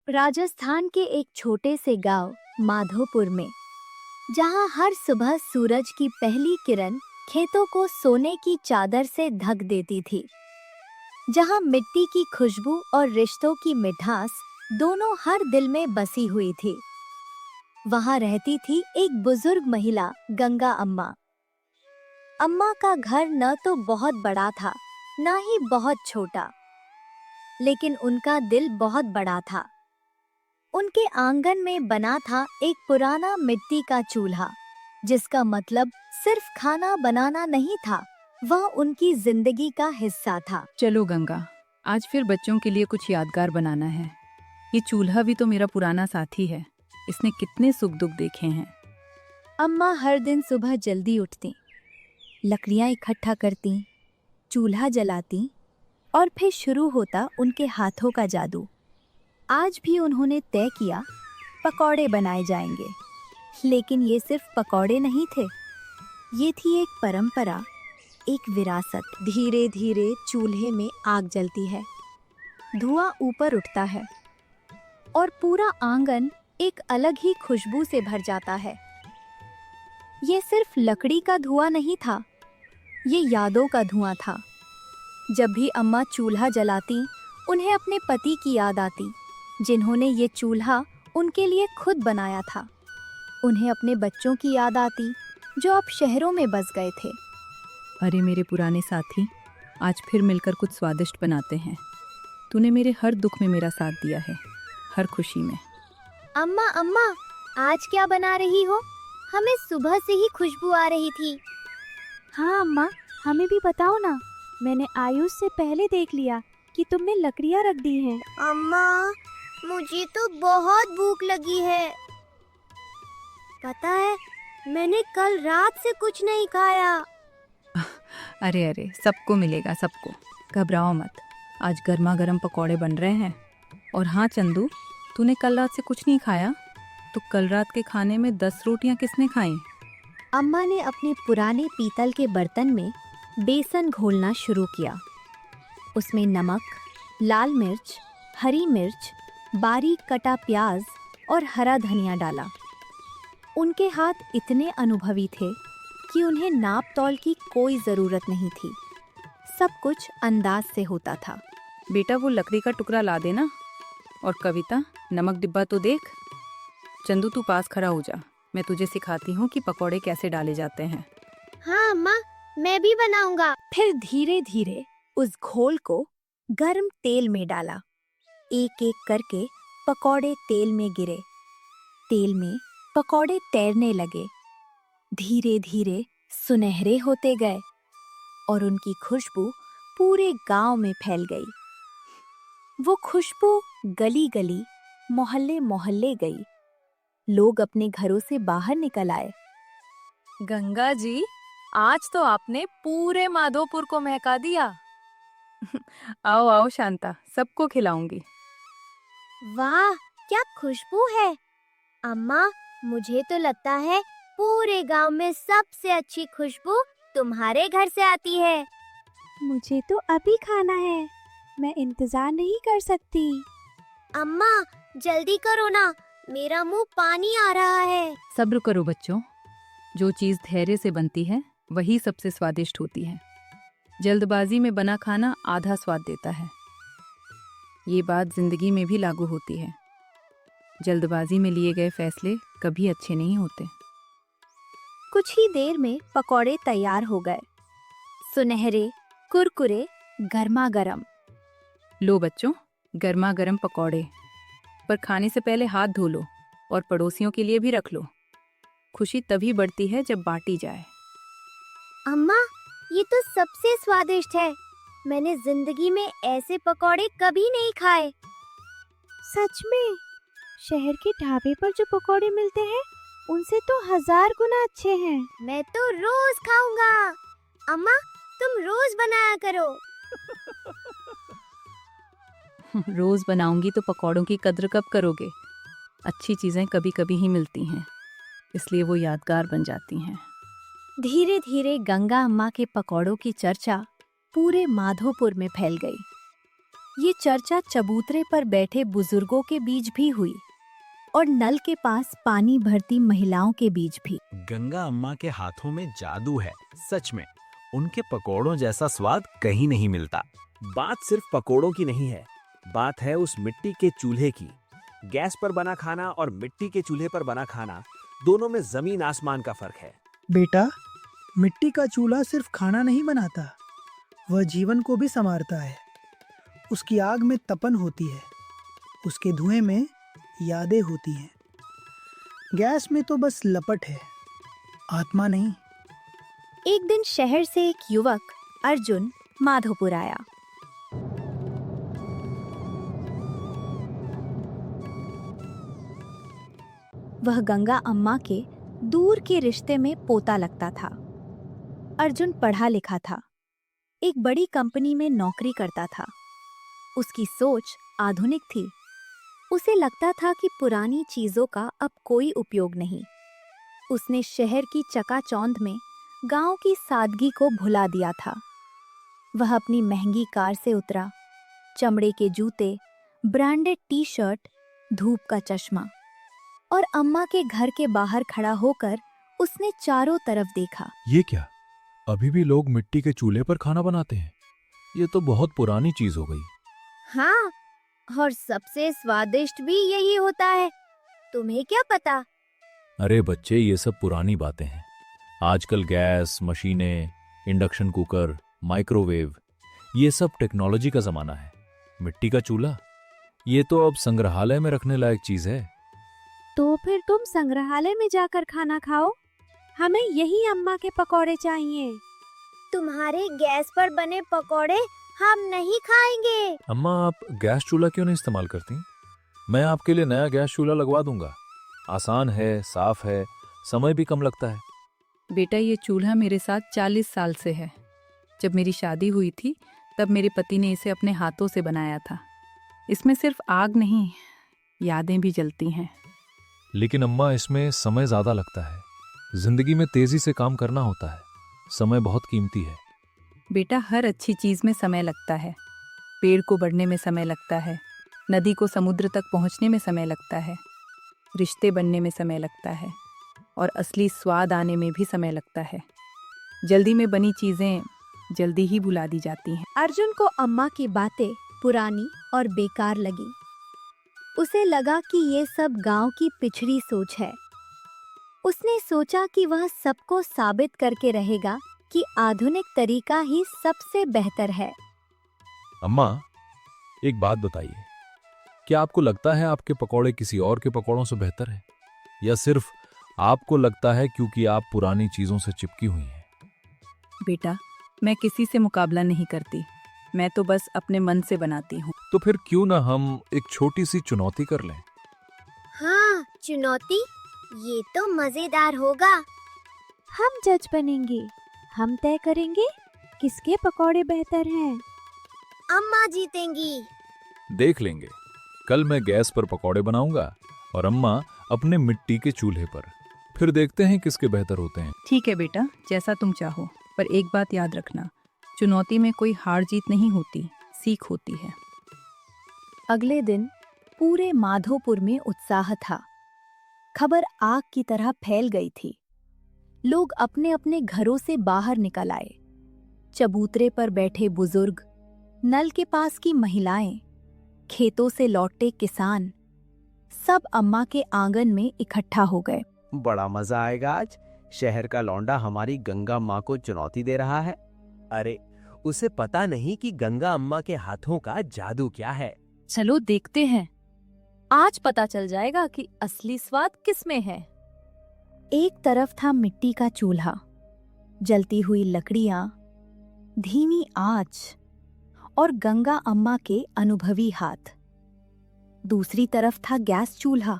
राजस्थान के एक छोटे से गांव माधोपुर में, जहां हर सुबह सूरज की पहली किरण खेतों को सोने की चादर से ढक देती थी, जहां मिट्टी की खुशबू और रिश्तों की मिठास दोनों हर दिल में बसी हुई थी, वहां रहती थी एक बुजुर्ग महिला, गंगा अम्मा। अम्मा का घर न तो बहुत बड़ा था, न ही बहुत छोटा, लेकिन उनका दिल बहुत बड़ा था। उनके आंगन में बना था एक पुराना मिट्टी का चूल्हा, जिसका मतलब सिर्फ खाना बनाना नहीं था, वह उनकी जिंदगी का हिस्सा था। चलो गंगा, आज फिर बच्चों के लिए कुछ यादगार बनाना है। ये चूल्हा भी तो मेरा पुराना साथी है, इसने कितने सुख दुख देखे हैं। अम्मा हर दिन सुबह जल्दी उठती, लकड़ियां इकट्ठा करती, चूल्हा जलाती और फिर शुरू होता उनके हाथों का जादू। आज भी उन्होंने तय किया, पकौड़े बनाए जाएंगे। लेकिन ये सिर्फ पकौड़े नहीं थे, ये थी एक परंपरा, एक विरासत। धीरे धीरे चूल्हे में आग जलती है, धुआं ऊपर उठता है और पूरा आंगन एक अलग ही खुशबू से भर जाता है। ये सिर्फ लकड़ी का धुआं नहीं था, ये यादों का धुआं था। जब भी अम्मा चूल्हा जलाती, उन्हें अपने पति की याद आती, जिन्होंने ये चूल्हा उनके लिए खुद बनाया था। उन्हें अपने बच्चों की याद आती, जो अब शहरों में बस गए थे। अरे मेरे पुराने साथी, आज फिर मिलकर कुछ स्वादिष्ट बनाते हैं। तूने मेरे हर दुख में मेरा साथ दिया है, हर खुशी में। अम्मा अम्मा, आज क्या बना रही हो? हमें सुबह से ही खुशबू आ रही थी। हाँ अम्मा, हमें भी बताओ ना। मैंने आयुष से पहले देख लिया कि तुमने लकड़ियाँ रख दी हैं। अम्मा, मुझे तो बहुत भूख लगी है। पता है, मैंने कल रात से कुछ नहीं खाया। अरे अरे, सबको मिलेगा, सबको। घबराओ मत, आज गर्मा गर्म पकौड़े बन रहे हैं। और हाँ चंदू, तूने कल रात से कुछ नहीं खाया, तो कल रात के खाने में 10 रोटियां किसने खाई? अम्मा ने अपने पुराने पीतल के बर्तन में बेसन घोलना शुरू किया। उसमें नमक, लाल मिर्च, हरी मिर्च, बारीक कटा प्याज और हरा धनिया डाला। उनके हाथ इतने अनुभवी थे कि उन्हें नाप तौल की कोई ज़रूरत नहीं थी। सब कुछ अंदाज से होता था। बेटा, वो लकड़ी का टुकड़ा ला देना। और कविता, नमक डिब्बा तो देख। चंदू, तू पास खड़ा हो जा, मैं तुझे सिखाती हूँ कि पकौड़े कैसे डाले जाते हैं। हाँ अम्मा, मैं भी बनाऊंगा। फिर धीरे धीरे उस घोल को गर्म तेल में डाला। एक एक करके पकौड़े तेल में गिरे। तेल में पकौड़े तैरने लगे, धीरे धीरे सुनहरे होते गए और उनकी खुशबू पूरे गांव में फैल गई। वो खुशबू गली गली, मोहल्ले मोहल्ले गई। लोग अपने घरों से बाहर निकल आए। गंगा जी, आज तो आपने पूरे माधोपुर को महका दिया। आओ आओ शांता, सबको खिलाऊंगी। वाह, क्या खुशबू है। अम्मा, मुझे तो लगता है पूरे गांव में सबसे अच्छी खुशबू तुम्हारे घर से आती है। मुझे तो अभी खाना है, मैं इंतजार नहीं कर सकती। अम्मा, जल्दी करो ना, मेरा मुंह पानी आ रहा है। सब्र करो बच्चों, जो चीज़ धैर्य से बनती है वही सबसे स्वादिष्ट होती है। जल्दबाजी में बना खाना आधा स्वाद देता है। ये बात जिंदगी में भी लागू होती है। जल्दबाजी में लिए गए फैसले कभी अच्छे नहीं होते। कुछ ही देर में पकौड़े तैयार हो गए, सुनहरे, कुरकुरे, गर्मा गर्म। लो बच्चों, गर्मा गर्म पकौड़े। पर खाने से पहले हाथ धो लो और पड़ोसियों के लिए भी रख लो। खुशी तभी बढ़ती है जब बांटी जाए। अम्मा, ये तो सबसे स्वादिष्ट है। मैंने जिंदगी में ऐसे पकौड़े कभी नहीं खाए। सच में, शहर के ढाबे पर जो पकौड़े मिलते हैं उनसे तो 1000 गुना अच्छे हैं। मैं तो रोज खाऊंगा। अम्मा, तुम रोज बनाया करो। रोज बनाऊंगी तो पकौड़ों की कद्र कब करोगे? अच्छी चीजें कभी कभी ही मिलती हैं, इसलिए वो यादगार बन जाती हैं। धीरे धीरे गंगा अम्मा के पकौड़ों की चर्चा पूरे माधोपुर में फैल गई। ये चर्चा चबूतरे पर बैठे बुजुर्गों के बीच भी हुई और नल के पास पानी भरती महिलाओं के बीच भी। गंगा अम्मा के हाथों में जादू है, सच में। उनके पकोड़ों जैसा स्वाद कहीं नहीं मिलता। बात सिर्फ पकोड़ों की नहीं है, बात है उस मिट्टी के चूल्हे की। गैस पर बना खाना और मिट्टी के चूल्हे पर बना खाना, दोनों में जमीन आसमान का फर्क है। बेटा, मिट्टी का चूल्हा सिर्फ खाना नहीं बनाता, वह जीवन को भी संवारता है। उसकी आग में तपन होती है, उसके धुएं में यादें होती हैं। गैस में तो बस लपट है, आत्मा नहीं। एक दिन शहर से एक युवक अर्जुन माधोपुर आया। वह गंगा अम्मा के दूर के रिश्ते में पोता लगता था। अर्जुन पढ़ा लिखा था, एक बड़ी कंपनी में नौकरी करता था। उसकी सोच आधुनिक थी। उसे लगता था कि पुरानी चीजों का अब कोई उपयोग नहीं। उसने शहर की चकाचौंध में गांव की सादगी को भुला दिया था। वह अपनी महंगी कार से उतरा। चमड़े के जूते, ब्रांडेड टी शर्ट, धूप का चश्मा, और अम्मा के घर के बाहर खड़ा होकर उसने चारों तरफ देखा। ये क्या, अभी भी लोग मिट्टी के चूल्हे पर खाना बनाते हैं? ये तो बहुत पुरानी चीज हो गई। हाँ, और सबसे स्वादिष्ट भी यही होता है। तुम्हें क्या पता? अरे बच्चे, ये सब पुरानी बातें हैं। आजकल गैस, मशीनें, इंडक्शन कुकर, माइक्रोवेव, ये सब टेक्नोलॉजी का जमाना है। मिट्टी का चूल्हा, ये तो अब संग्रहालय में रखने लायक चीज है। तो फिर तुम संग्रहालय में जाकर खाना खाओ, हमें यही अम्मा के पकौड़े चाहिए। तुम्हारे गैस पर बने पकोड़े हम नहीं खाएंगे। अम्मा, आप गैस चूल्हा क्यों नहीं इस्तेमाल करती? मैं आपके लिए नया गैस चूल्हा लगवा दूंगा। आसान है, साफ है, समय भी कम लगता है। बेटा, ये चूल्हा मेरे साथ 40 साल से है। जब मेरी शादी हुई थी तब मेरे पति ने इसे अपने हाथों से बनाया था। इसमें सिर्फ आग नहीं, यादें भी जलती हैं। लेकिन अम्मा, इसमें समय ज्यादा लगता है। जिंदगी में तेजी से काम करना होता है, समय बहुत कीमती है। बेटा, हर अच्छी चीज में समय लगता है। पेड़ को बढ़ने में समय लगता है, नदी को समुद्र तक पहुंचने में समय लगता है, रिश्ते बनने में समय लगता है, और असली स्वाद आने में भी समय लगता है। जल्दी में बनी चीजें जल्दी ही भुला दी जाती हैं। अर्जुन को अम्मा की बातें पुरानी और बेकार लगी। उसे लगा कि ये सब गांव की पिछड़ी सोच है। उसने सोचा कि वह सबको साबित करके रहेगा कि आधुनिक तरीका ही सबसे बेहतर है। अम्मा, एक बात बताइए, क्या आपको लगता है आपके पकौड़े किसी और के पकौड़ों से बेहतर है, या सिर्फ आपको लगता है क्योंकि आप पुरानी चीजों से चिपकी हुई हैं? बेटा, मैं किसी से मुकाबला नहीं करती, मैं तो बस अपने मन से बनाती हूँ। तो फिर क्यों ना हम एक छोटी सी चुनौती कर लें? हाँ, चुनौती, ये तो मजेदार होगा। हम जज बनेंगे, हम तय करेंगे किसके पकौड़े बेहतर हैं। अम्मा जीतेंगी। देख लेंगे। कल मैं गैस पर पकौड़े बनाऊंगा और अम्मा अपने मिट्टी के चूल्हे पर। फिर देखते हैं किसके बेहतर होते हैं। ठीक है बेटा, जैसा तुम चाहो, पर एक बात याद रखना, चुनौती में कोई हार जीत नहीं होती, सीख होती है। अगले दिन पूरे माधोपुर में उत्साह था। खबर आग की तरह फैल गई थी। लोग अपने अपने घरों से बाहर निकल आए। चबूतरे पर बैठे बुजुर्ग, नल के पास की महिलाएं, खेतों से लौटे किसान, सब अम्मा के आंगन में इकट्ठा हो गए। बड़ा मजा आएगा आज। शहर का लौंडा हमारी गंगा माँ को चुनौती दे रहा है। अरे, उसे पता नहीं कि गंगा अम्मा के हाथों का जादू क्या है। चलो देखते हैं, आज पता चल जाएगा कि असली स्वाद किसमें है। एक तरफ था मिट्टी का चूल्हा, जलती हुई लकड़ियां, धीमी आंच और गंगा अम्मा के अनुभवी हाथ। दूसरी तरफ था गैस चूल्हा,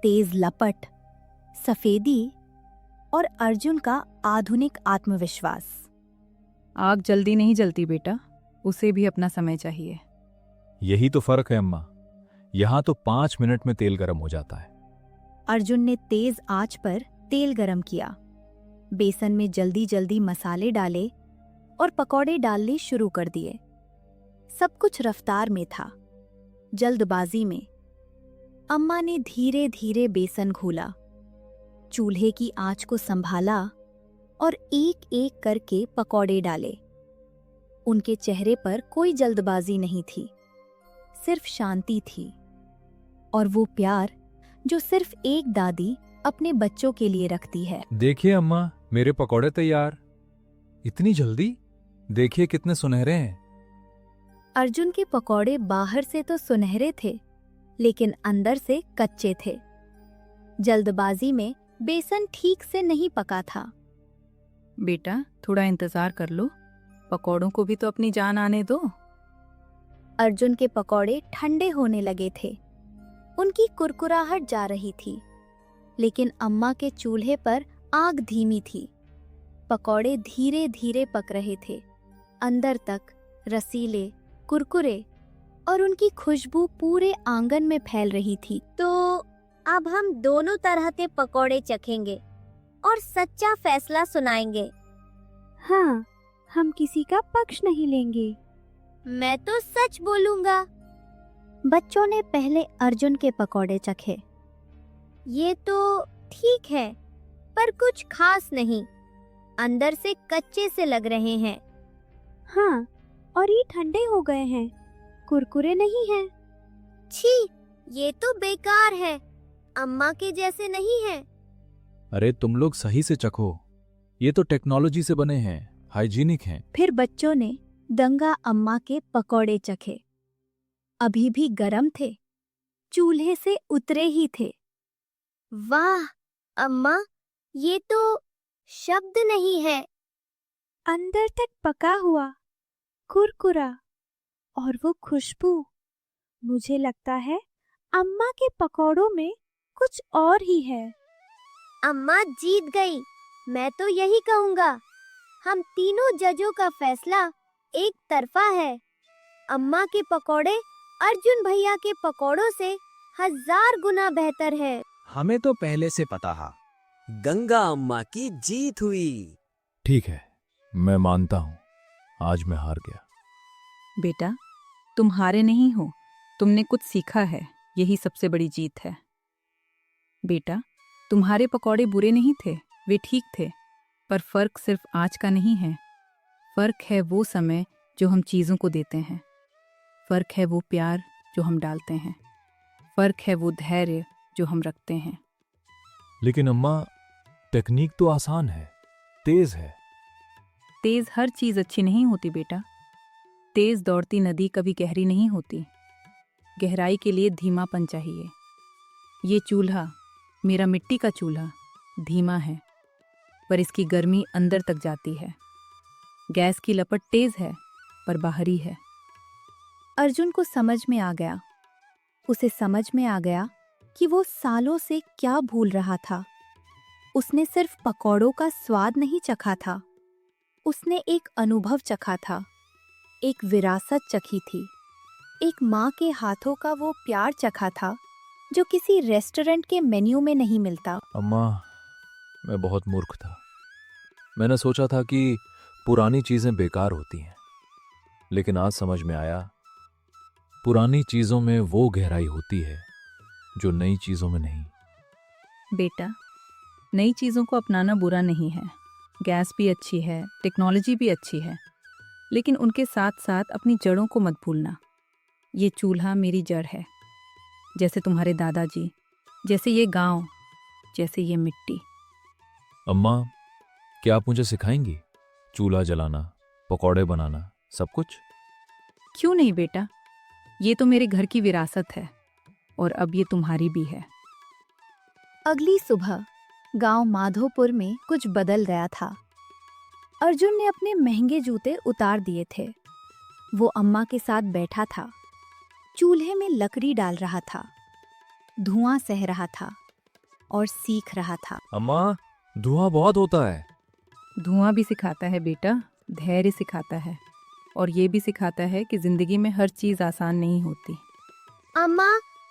तेज लपट, सफेदी और अर्जुन का आधुनिक आत्मविश्वास। आग जल्दी नहीं जलती बेटा, उसे भी अपना समय चाहिए। यही तो फर्क है अम्मा, यहाँ तो 5 मिनट में तेल गर्म हो जाता है। अर्जुन ने तेज आंच पर तेल गरम किया, बेसन में जल्दी जल्दी मसाले डाले और पकौड़े डालने शुरू कर दिए। सब कुछ रफ्तार में था, जल्दबाजी में। अम्मा ने धीरे धीरे बेसन घोला, चूल्हे की आंच को संभाला और एक एक करके पकौड़े डाले। उनके चेहरे पर कोई जल्दबाजी नहीं थी, सिर्फ शांति थी और वो प्यार जो सिर्फ एक दादी अपने बच्चों के लिए रखती है। देखिए अम्मा, मेरे पकौड़े तैयार। इतनी जल्दी? देखिए कितने सुनहरे हैं। अर्जुन के पकौड़े बाहर से तो सुनहरे थे, लेकिन अंदर से कच्चे थे। जल्दबाजी में बेसन ठीक से नहीं पका था। बेटा थोड़ा इंतजार कर लो, पकौड़ों को भी तो अपनी जान आने दो। अर्जुन के पकौड़े ठंडे होने लगे थे, उनकी कुरकुराहट जा रही थी, लेकिन अम्मा के चूल्हे पर आग धीमी थी। पकौड़े धीरे धीरे पक रहे थे, अंदर तक रसीले, कुरकुरे, और उनकी खुशबू पूरे आंगन में फैल रही थी। तो अब हम दोनों तरह के पकौड़े चखेंगे और सच्चा फैसला सुनाएंगे। हाँ, हम किसी का पक्ष नहीं लेंगे। मैं तो सच बोलूंगा। बच्चों ने पहले अर्जुन के पकौड़े चखे। ये तो ठीक है, पर कुछ खास नहीं। अंदर से कच्चे से लग रहे हैं। हाँ, और ये ठंडे हो गए हैं, कुरकुरे नहीं हैं। छी, ये तो बेकार है, अम्मा के जैसे नहीं है। अरे तुम लोग सही से चखो, ये तो टेक्नोलॉजी से बने हैं, हाइजीनिक हैं। फिर बच्चों ने दंगा अम्मा के पकौड़े चखे। अभी भी गरम थे, चूल्हे से उतरे ही थे। वाह अम्मा, ये तो शब्द नहीं है। अंदर तक पका हुआ, कुरकुरा, और वो खुशबू। मुझे लगता है अम्मा के पकौड़ों में कुछ और ही है। अम्मा जीत गई। मैं तो यही कहूँगा, हम तीनों जजों का फैसला एक तरफा है। अम्मा के पकौड़े अर्जुन भैया के पकौड़ों से 1000 गुना बेहतर है। हमें तो पहले से पता था, गंगा अम्मा की जीत हुई। ठीक है, मैं मानता हूं, आज मैं हार गया। बेटा तुम हारे नहीं हो, तुमने कुछ सीखा है, यही सबसे बड़ी जीत है। बेटा तुम्हारे पकौड़े बुरे नहीं थे, वे ठीक थे, पर फर्क सिर्फ आज का नहीं है। फर्क है वो समय जो हम चीज़ों को देते हैं, फर्क है वो प्यार जो हम डालते हैं, फर्क है वो धैर्य जो हम रखते हैं। लेकिन अम्मा, टेक्निक तो आसान है, तेज है। तेज हर चीज़ अच्छी नहीं होती बेटा। तेज दौड़ती नदी कभी गहरी नहीं होती। गहराई के लिए धीमापन चाहिए। ये चूल्हा, मेरा मिट्टी का चूल्हा, धीमा है, पर इसकी गर्मी अंदर तक जाती है। गैस की लपट तेज है, पर बाहरी है। अर्जुन को समझ में आ गया। उसे समझ में आ गया कि वो सालों से क्या भूल रहा था। उसने सिर्फ पकौड़ों का स्वाद नहीं चखा था, उसने एक अनुभव चखा था, एक विरासत चखी थी, एक माँ के हाथों का वो प्यार चखा था जो किसी रेस्टोरेंट के मेन्यू में नहीं मिलता। अम्मा, मैं बहुत मूर्ख था। मैंने सोचा था कि पुरानी चीजें बेकार होती हैं, लेकिन आज समझ में आया, पुरानी चीजों में वो गहराई होती है जो नई चीजों में नहीं। बेटा नई चीज़ों को अपनाना बुरा नहीं है। गैस भी अच्छी है, टेक्नोलॉजी भी अच्छी है, लेकिन उनके साथ साथ अपनी जड़ों को मत भूलना। ये चूल्हा मेरी जड़ है, जैसे तुम्हारे दादाजी, जैसे ये गांव, जैसे ये मिट्टी। अम्मा, क्या आप मुझे सिखाएंगी चूल्हा जलाना, पकौड़े बनाना, सब कुछ? क्यों नहीं बेटा, ये तो मेरे घर की विरासत है और अब ये तुम्हारी भी है। अगली सुबह गांव माधोपुर में कुछ बदल गया था। अर्जुन ने अपने महंगे जूते उतार दिए थे। वो अम्मा के साथ बैठा था, चूल्हे में लकड़ी डाल रहा था, धुआं सह रहा था और सीख रहा था। अम्मा, धुआं बहुत होता है। धुआं भी सिखाता है बेटा, धैर्य सिखाता है, और ये भी सिखाता है कि जिंदगी में हर चीज आसान नहीं होती। अम्मा,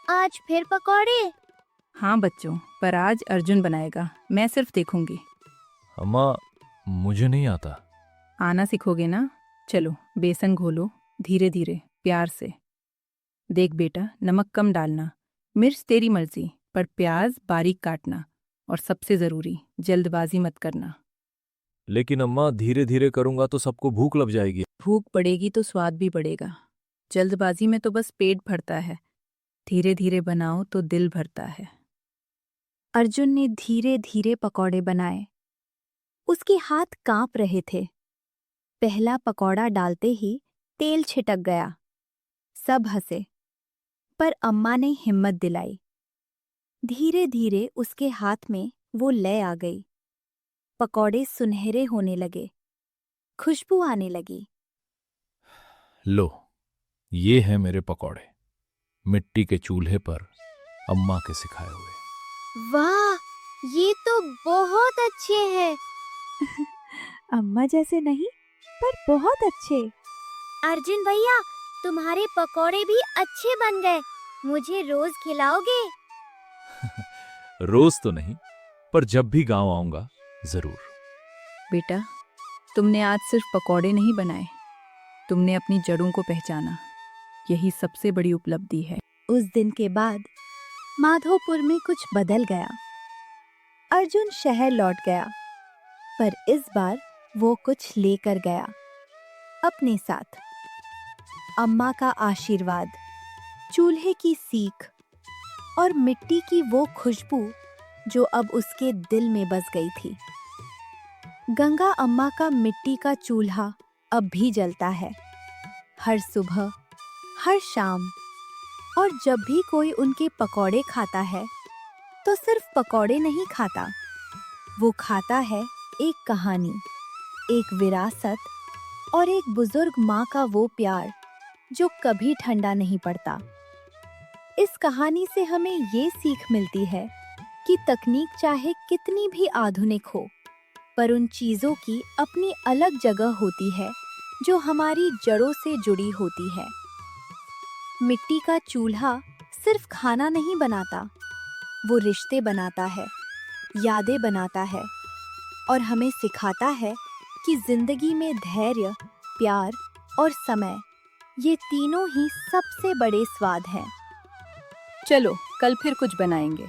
आज फिर पकौड़े? हाँ बच्चों, पर आज अर्जुन बनाएगा, मैं सिर्फ देखूंगी। अम्मा, मुझे नहीं आता। आना सीखोगे ना? चलो बेसन घोलो, धीरे धीरे। प्यार से। देख बेटा, नमक कम डालना, मिर्च तेरी मर्जी, पर प्याज बारीक काटना, और सबसे जरूरी जल्दबाजी मत करना। लेकिन अम्मा, धीरे धीरे करूंगा तो सबको भूख लग जाएगी। भूख बढ़ेगी तो स्वाद भी बढ़ेगा। जल्दबाजी में तो बस पेट भरता है, धीरे धीरे बनाओ तो दिल भरता है। अर्जुन ने धीरे धीरे पकौड़े बनाए। उसके हाथ कांप रहे थे। पहला पकौड़ा डालते ही तेल छिटक गया। सब हंसे, पर अम्मा ने हिम्मत दिलाई। धीरे धीरे उसके हाथ में वो लय आ गई। पकौड़े सुनहरे होने लगे, खुशबू आने लगी। लो, ये है मेरे पकौड़े, मिट्टी के चूल्हे पर अम्मा के सिखाए हुए। वाह, ये तो बहुत अच्छे हैं। अम्मा जैसे नहीं, पर बहुत अच्छे। अर्जुन भैया, तुम्हारे पकोड़े भी अच्छे बन गए। मुझे रोज खिलाओगे? रोज तो नहीं, पर जब भी गांव आऊंगा जरूर। बेटा, तुमने आज सिर्फ पकौड़े नहीं बनाए, तुमने अपनी जड़ों को पहचाना। यही सबसे बड़ी उपलब्धि है। उस दिन के बाद माधोपुर में कुछ बदल गया। अर्जुन शहर लौट गया, पर इस बार वो कुछ लेकर गया अपने साथ। अम्मा का आशीर्वाद, चूल्हे की सीख और मिट्टी की वो खुशबू जो अब उसके दिल में बस गई थी। गंगा अम्मा का मिट्टी का चूल्हा अब भी जलता है, हर सुबह, हर शाम। और जब भी कोई उनके पकौड़े खाता है तो सिर्फ पकौड़े नहीं खाता, वो खाता है एक कहानी, एक विरासत और एक बुजुर्ग माँ का वो प्यार जो कभी ठंडा नहीं पड़ता। इस कहानी से हमें ये सीख मिलती है कि तकनीक चाहे कितनी भी आधुनिक हो, पर उन चीज़ों की अपनी अलग जगह होती है जो हमारी जड़ों से जुड़ी होती है। मिट्टी का चूल्हा सिर्फ खाना नहीं बनाता, वो रिश्ते बनाता है, यादें बनाता है और हमें सिखाता है कि जिंदगी में धैर्य, प्यार और समय, ये तीनों ही सबसे बड़े स्वाद हैं। चलो, कल फिर कुछ बनाएंगे।